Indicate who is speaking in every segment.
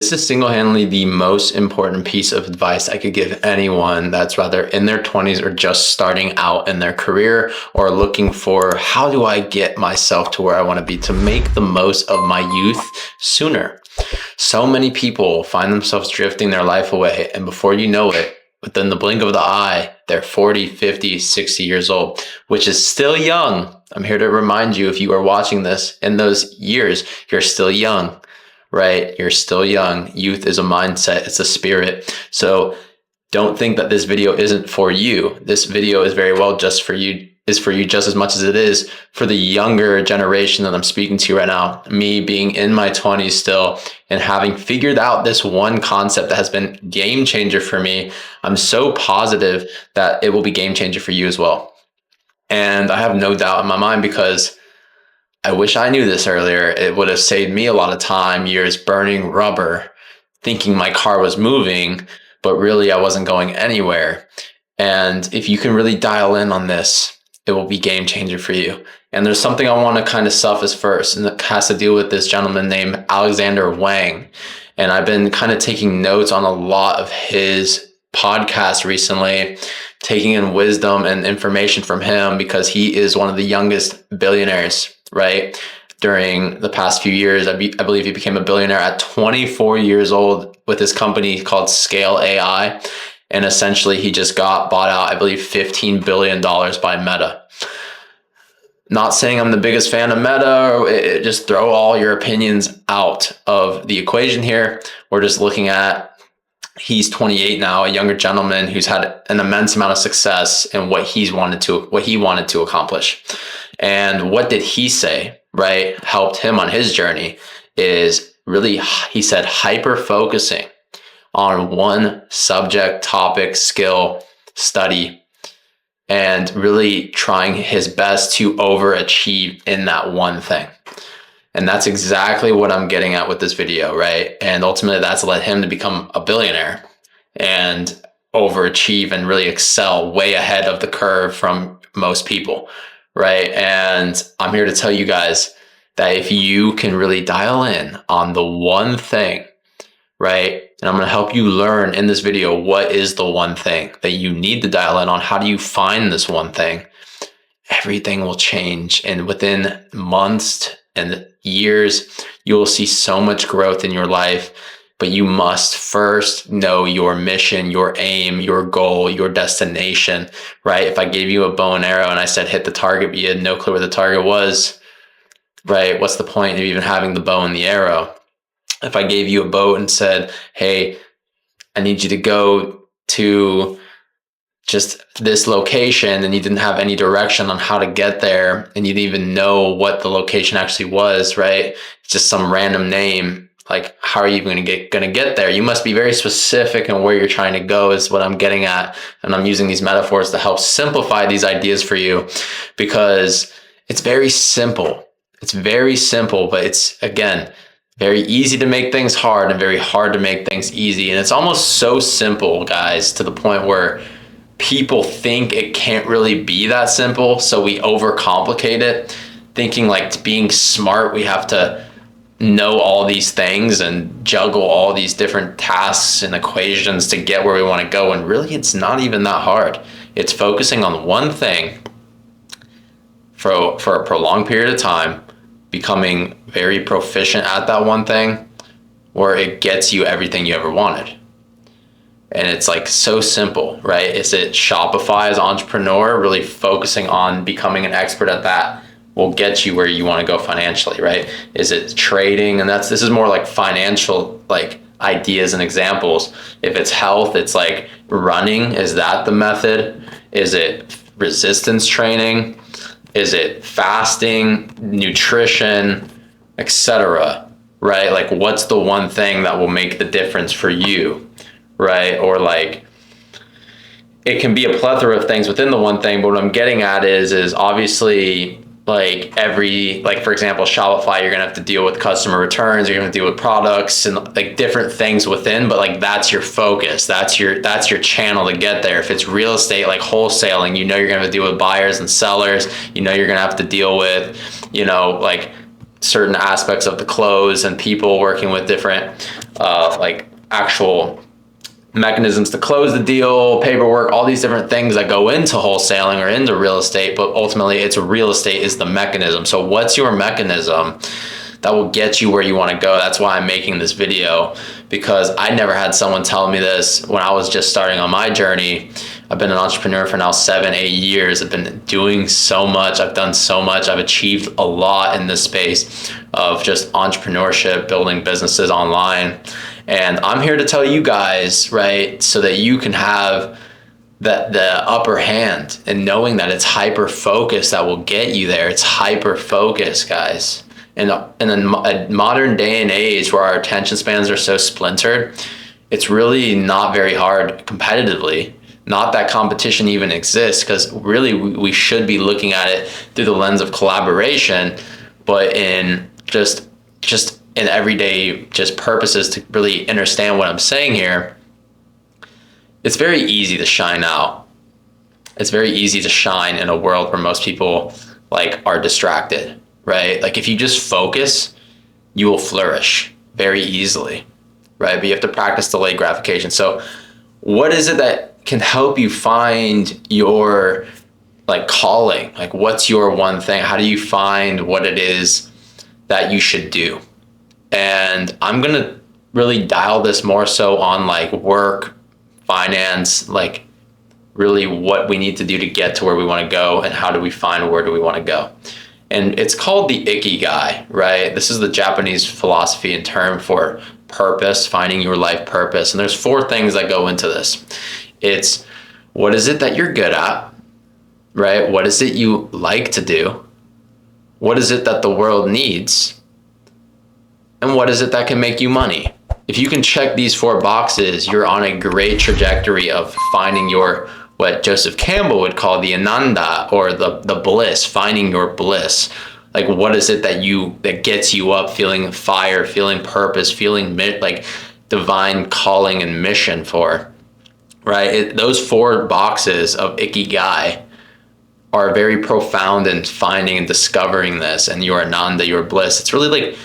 Speaker 1: This is single-handedly the most important piece of advice I could give anyone that's rather in their 20s or just starting out in their career or looking for how do I get myself to where I want to be to make the most of my youth sooner. So many people find themselves drifting their life away, and before you know it, within the blink of the eye, they're 40, 50, 60 years old, which is still young. I'm here to remind you, if you are watching this in those years, you're still young, right? You're still young. Youth is a mindset. It's a spirit. So don't think that this video isn't for you. This video is very well just for you, is for you just as much as it is for the younger generation that I'm speaking to right now. Me being in my 20s still and having figured out this one concept that has been game changer for me, I'm so positive that it will be game changer for you as well. And I have no doubt in my mind, because I wish I knew this earlier. It would have saved me a lot of time, years burning rubber, thinking my car was moving, but really I wasn't going anywhere. And if you can really dial in on this, it will be game changer for you. And there's something I want to kind of surface first, and that has to deal with this gentleman named Alexander Wang. And I've been kind of taking notes on a lot of his podcasts recently, taking in wisdom and information from him, because he is one of the youngest billionaires, right? During the past few years, I believe he became a billionaire at 24 years old with his company called Scale AI. And essentially he just got bought out, I believe, $15 billion by Meta. Not saying I'm the biggest fan of Meta, just throw all your opinions out of the equation here. We're just looking at, he's 28 now, a younger gentleman who's had an immense amount of success in what he wanted to accomplish. And what did he say, right? Helped him on his journey is really, he said, hyper focusing on one subject, topic, skill, study, and really trying his best to overachieve in that one thing. And that's exactly what I'm getting at with this video, right? And ultimately that's led him to become a billionaire and overachieve and really excel way ahead of the curve from most people, right? And I'm here to tell you guys that if you can really dial in on the one thing, right? And I'm going to help you learn in this video, what is the one thing that you need to dial in on? How do you find this one thing? Everything will change. And within months and years, you will see so much growth in your life. But you must first know your mission, your aim, your goal, your destination, right? If I gave you a bow and arrow and I said, hit the target, but you had no clue where the target was, right? What's the point of even having the bow and the arrow? If I gave you a boat and said, hey, I need you to go to just this location, and you didn't have any direction on how to get there, and you didn't even know what the location actually was, right? It's just some random name. Like, how are you going to get there? You must be very specific in where you're trying to go, is what I'm getting at. And I'm using these metaphors to help simplify these ideas for you, because it's very simple. It's very simple, but it's, again, very easy to make things hard and very hard to make things easy. And it's almost so simple, guys, to the point where people think it can't really be that simple. So we overcomplicate it, thinking like being smart, we have to know all these things and juggle all these different tasks and equations to get where we want to go. And really, it's not even that hard. It's focusing on one thing for a prolonged period of time, becoming very proficient at that one thing, where it gets you everything you ever wanted. And it's like so simple, right? Is it Shopify as an entrepreneur? Really focusing on becoming an expert at that will get you where you want to go financially, right? Is it trading? And this is more like financial, like ideas and examples. If it's health, it's like running. Is that the method? Is it resistance training? Is it fasting, nutrition, etc., right? Like, what's the one thing that will make the difference for you, right? Or like, it can be a plethora of things within the one thing, but what I'm getting at is obviously, like, for example, Shopify, you're gonna have to deal with customer returns, you're gonna deal with products and like different things within, but like that's your focus, that's your channel to get there. If it's real estate, like wholesaling, you know you're gonna have to deal with buyers and sellers, you know you're gonna have to deal with, like certain aspects of the clothes and people, working with different like actual mechanisms to close the deal, paperwork, all these different things that go into wholesaling or into real estate. But ultimately, it's real estate is the mechanism. So what's your mechanism that will get you where you want to go? That's why I'm making this video, because I never had someone tell me this when I was just starting on my journey. I've been an entrepreneur for now 7-8 years. I've been doing so much. I've done so much. I've achieved a lot in this space of just entrepreneurship, building businesses online. And I'm here to tell you guys, right, so that you can have the upper hand, and knowing that it's hyper focus that will get you there. It's hyper focus, guys. And in a modern day and age where our attention spans are so splintered, it's really not very hard competitively. Not that competition even exists, because really we should be looking at it through the lens of collaboration, but in just in everyday just purposes to really understand what I'm saying here. It's very easy to shine out. It's very easy to shine in a world where most people like are distracted, right? Like if you just focus, you will flourish very easily, right? But you have to practice delayed gratification. So what is it that can help you find your like calling? Like what's your one thing? How do you find what it is that you should do? And I'm going to really dial this more so on like work, finance, like really what we need to do to get to where we want to go, and how do we find where do we want to go. And it's called the ikigai, right? This is the Japanese philosophy and term for purpose, finding your life purpose. And there's 4 things that go into this. It's what is it that you're good at, right? What is it you like to do? What is it that the world needs? And what is it that can make you money? If you can check these 4 boxes, you're on a great trajectory of finding your, what Joseph Campbell would call the ananda, or the bliss, finding your bliss. Like what is it that gets you up, feeling fire, feeling purpose, feeling like divine calling and mission for, right? Those 4 boxes of ikigai are very profound in finding and discovering this, and your ananda, your bliss. It's really like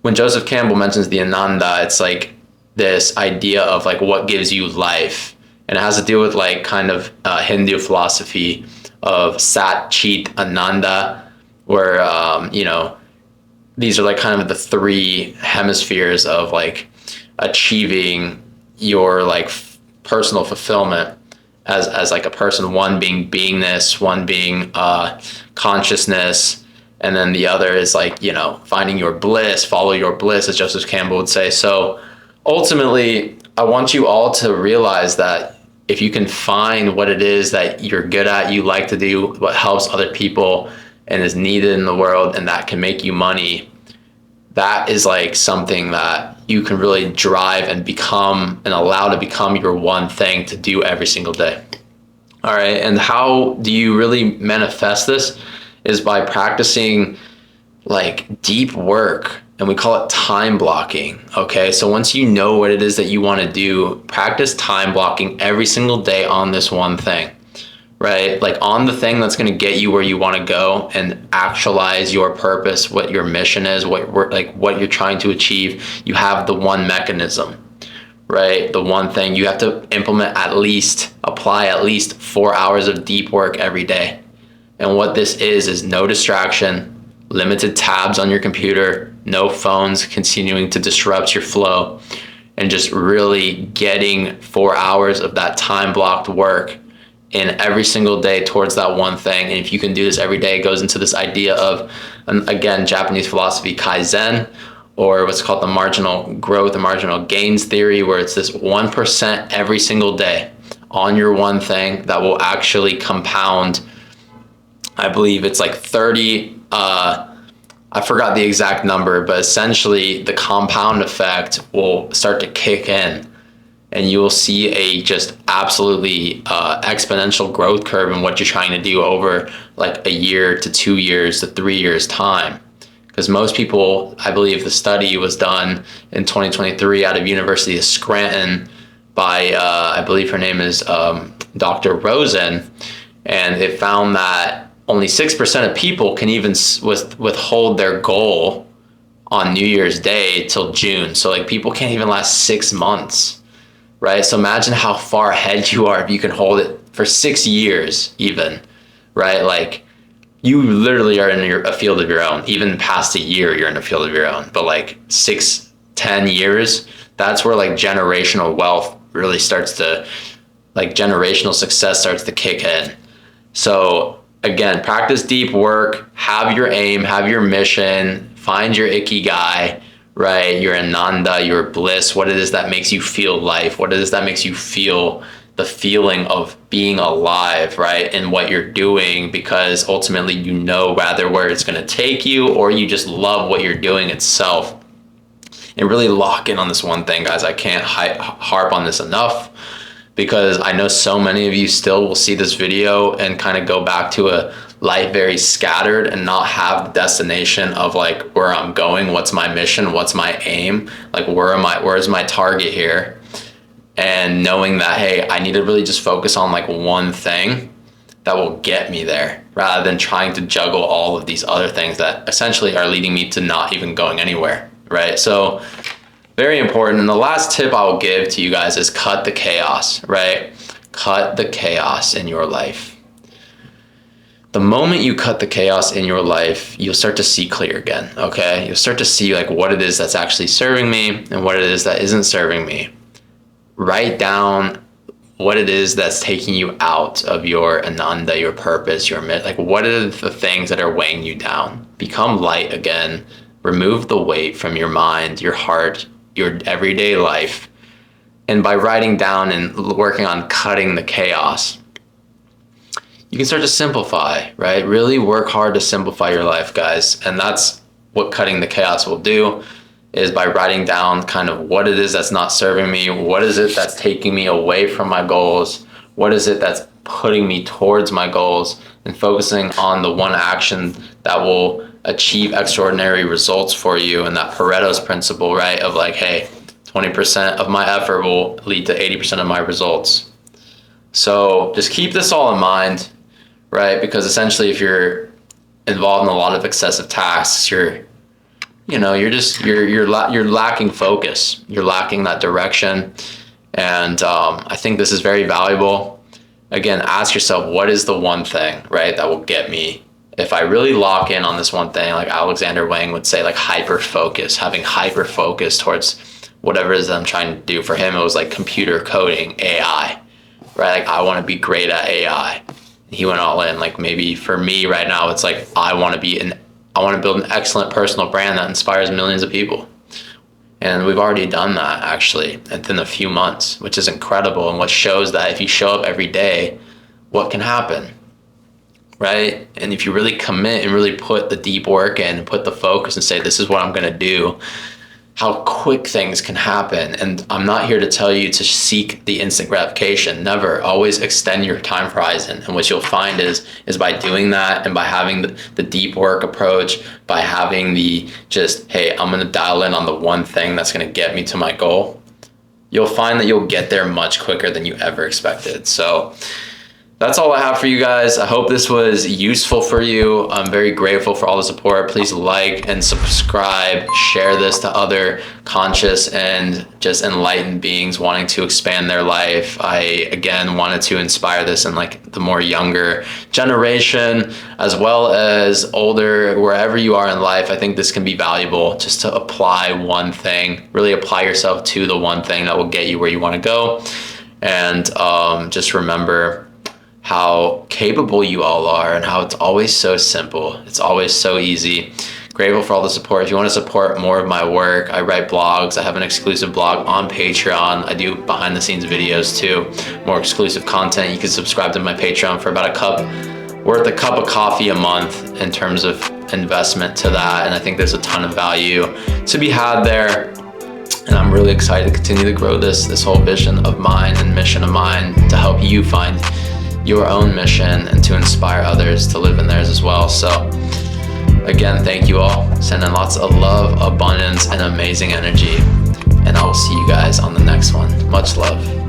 Speaker 1: when Joseph Campbell mentions the ananda, it's like this idea of like what gives you life. And it has to do with like kind of Hindu philosophy of Sat, Chit, Ananda, where, these are like kind of the 3 hemispheres of like achieving your like personal fulfillment as like a person. One being beingness, one being consciousness, and then the other is like, finding your bliss, follow your bliss, as Joseph Campbell would say. So ultimately, I want you all to realize that if you can find what it is that you're good at, you like to do, what helps other people and is needed in the world, and that can make you money, that is like something that you can really drive and become and allow to become your one thing to do every single day. All right. And how do you really manifest this? Is by practicing like deep work, and we call it time blocking. Okay. So once you know what it is that you want to do, practice time blocking every single day on this one thing, right? Like on the thing that's going to get you where you want to go and actualize your purpose, what your mission is, what you're trying to achieve. You have the one mechanism, right? The one thing you have to apply at least 4 hours of deep work every day. And what this is no distraction, limited tabs on your computer, no phones continuing to disrupt your flow, and just really getting 4 hours of that time blocked work in every single day towards that one thing. And if you can do this every day, it goes into this idea of, again, Japanese philosophy, Kaizen, or what's called the marginal growth and marginal gains theory, where it's this 1% every single day on your one thing that will actually compound. I believe it's like 30, I forgot the exact number, but essentially the compound effect will start to kick in, and you will see a just absolutely exponential growth curve in what you're trying to do over like a year to 2 years to 3 years time. Because most people, I believe the study was done in 2023 out of University of Scranton by, I believe her name is Dr. Rosen, and it found that only 6% of people can even withhold their goal on New Year's Day till June. So like people can't even last 6 months, right? So imagine how far ahead you are if you can hold it for 6 years even, right? Like you literally are in a field of your own. Even past a year, you're in a field of your own. But like 6-10 years, that's where like generational wealth really starts to, like generational success starts to kick in. So again, practice deep work, have your aim, have your mission, find your ikigai, right? Your ananda, your bliss, what it is that makes you feel life, what it is that makes you feel the feeling of being alive, right? And what you're doing, because ultimately you know rather where it's going to take you, or you just love what you're doing itself. And really lock in on this one thing, guys. I can't harp on this enough, because I know so many of you still will see this video and kind of go back to a life very scattered and not have the destination of like where I'm going, what's my mission, what's my aim, like where's my target here. And knowing that, hey, I need to really just focus on like one thing that will get me there, rather than trying to juggle all of these other things that essentially are leading me to not even going anywhere, right? So very important. And the last tip I will give to you guys is cut the chaos, right? Cut the chaos in your life. The moment you cut the chaos in your life, you'll start to see clear again, okay? You'll start to see like what it is that's actually serving me and what it is that isn't serving me. Write down what it is that's taking you out of your ananda, your purpose, like what are the things that are weighing you down? Become light again. Remove the weight from your mind, your heart, your everyday life. And by writing down and working on cutting the chaos, you can start to simplify, right? Really work hard to simplify your life, guys. And that's what cutting the chaos will do, is by writing down kind of what it is that's not serving me, what is it that's taking me away from my goals, what is it that's putting me towards my goals, and focusing on the one action that will achieve extraordinary results for you. And that Pareto's principle, right? Of like, hey, 20% of my effort will lead to 80% of my results. So just keep this all in mind, right? Because essentially if you're involved in a lot of excessive tasks, you're lacking focus. You're lacking that direction. And I think this is very valuable. Again, ask yourself, what is the one thing, right, that will get me? If I really lock in on this one thing, like Alexander Wang would say, like hyper focus, having hyper focus towards whatever it is that I'm trying to do. For him, it was like computer coding, AI, right? Like I want to be great at AI. He went all in. Like maybe for me right now, it's like I want to build an excellent personal brand that inspires millions of people. And we've already done that actually within a few months, which is incredible. And what shows that if you show up every day, what can happen, right? And if you really commit and really put the deep work in and put the focus and say, this is what I'm going to do, how quick things can happen. And I'm not here to tell you to seek the instant gratification. Never. Always extend your time horizon. And what you'll find is by doing that, and by having the deep work approach, by having the just, hey, I'm going to dial in on the one thing that's going to get me to my goal, you'll find that you'll get there much quicker than you ever expected. So that's all I have for you guys. I hope this was useful for you. I'm very grateful for all the support. Please like and subscribe, share this to other conscious and just enlightened beings wanting to expand their life. I, again, wanted to inspire this in like the more younger generation, as well as older, wherever you are in life. I think this can be valuable just to apply one thing, really apply yourself to the one thing that will get you where you want to go. And just remember how capable you all are and how it's always so simple. It's always so easy. Grateful for all the support. If you want to support more of my work, I write blogs. I have an exclusive blog on Patreon. I do behind the scenes videos too, more exclusive content. You can subscribe to my Patreon for about a cup of coffee a month in terms of investment to that. And I think there's a ton of value to be had there. And I'm really excited to continue to grow this whole vision of mine and mission of mine to help you find your own mission and to inspire others to live in theirs as well. So again, thank you all. Sending lots of love, abundance, and amazing energy. And I will see you guys on the next one. Much love.